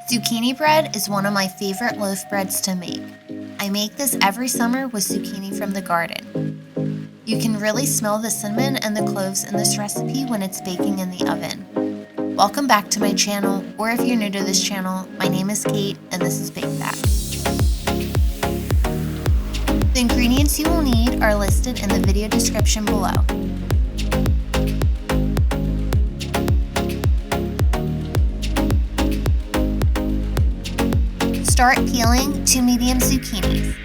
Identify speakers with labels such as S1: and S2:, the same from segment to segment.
S1: Zucchini bread is one of my favorite loaf breads to make. I make this every summer with zucchini from the garden. You can really smell the cinnamon and the cloves in this recipe when it's baking in the oven. Welcome back to my channel, or if you're new to this channel, my name is Kate and this is Bake That. The ingredients you will need are listed in the video description below. Start peeling 2 medium zucchinis.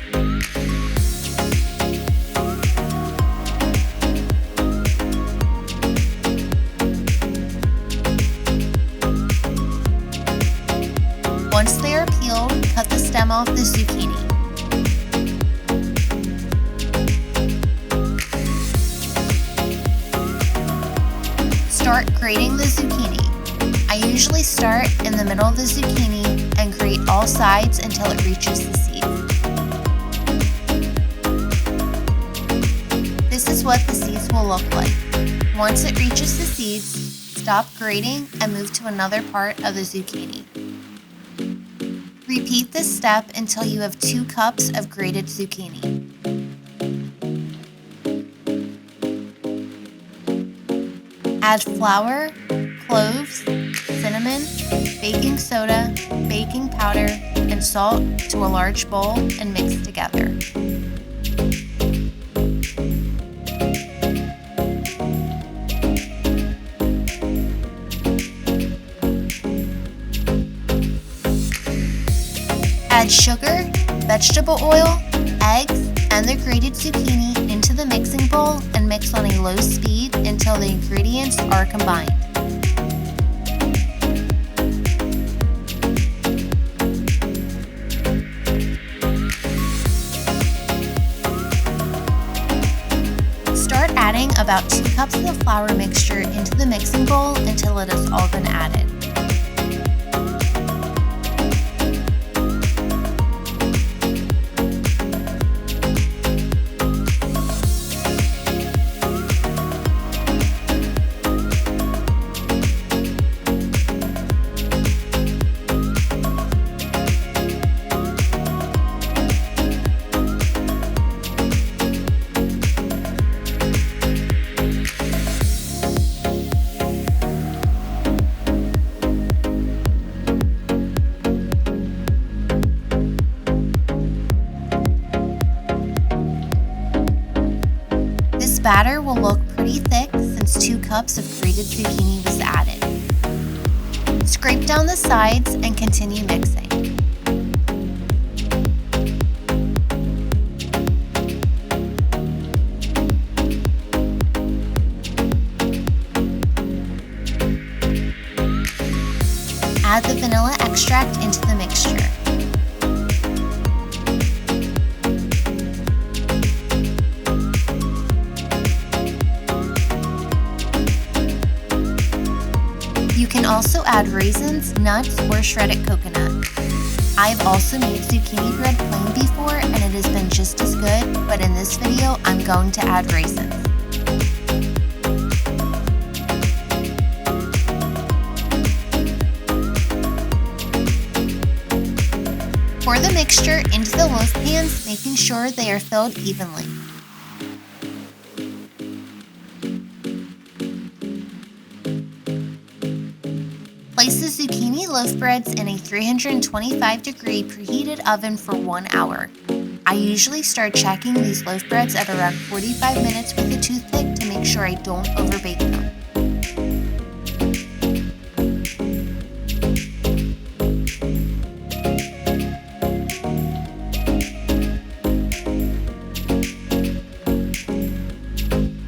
S1: Once they are peeled, cut the stem off the zucchini. Start grating the zucchini. I usually start in the middle of the zucchini and grate all sides until it reaches the seed. This is what the seeds will look like. Once it reaches the seeds, stop grating and move to another part of the zucchini. Repeat this step until you have 2 cups of grated zucchini. Add flour, cloves, cinnamon, baking soda, baking powder, and salt to a large bowl and mix together. Add sugar, vegetable oil, eggs, and the grated zucchini into the mixing bowl and mix on a low speed until the ingredients are combined. Start adding about 2 cups of the flour mixture into the mixing bowl until it has all been added. Batter will look pretty thick since 2 cups of grated zucchini was added. Scrape down the sides and continue mixing. Add the vanilla extract into the mixture. You can also add raisins, nuts, or shredded coconut. I've also made zucchini bread plain before and it has been just as good, but in this video I'm going to add raisins. Pour the mixture into the loaf pans, making sure they are filled evenly. Place the zucchini loaf breads in a 325-degree preheated oven for 1 hour. I usually start checking these loaf breads at around 45 minutes with a toothpick to make sure I don't overbake them.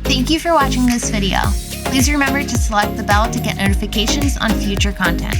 S1: Thank you for watching this video. Please remember to select the bell to get notifications on future content.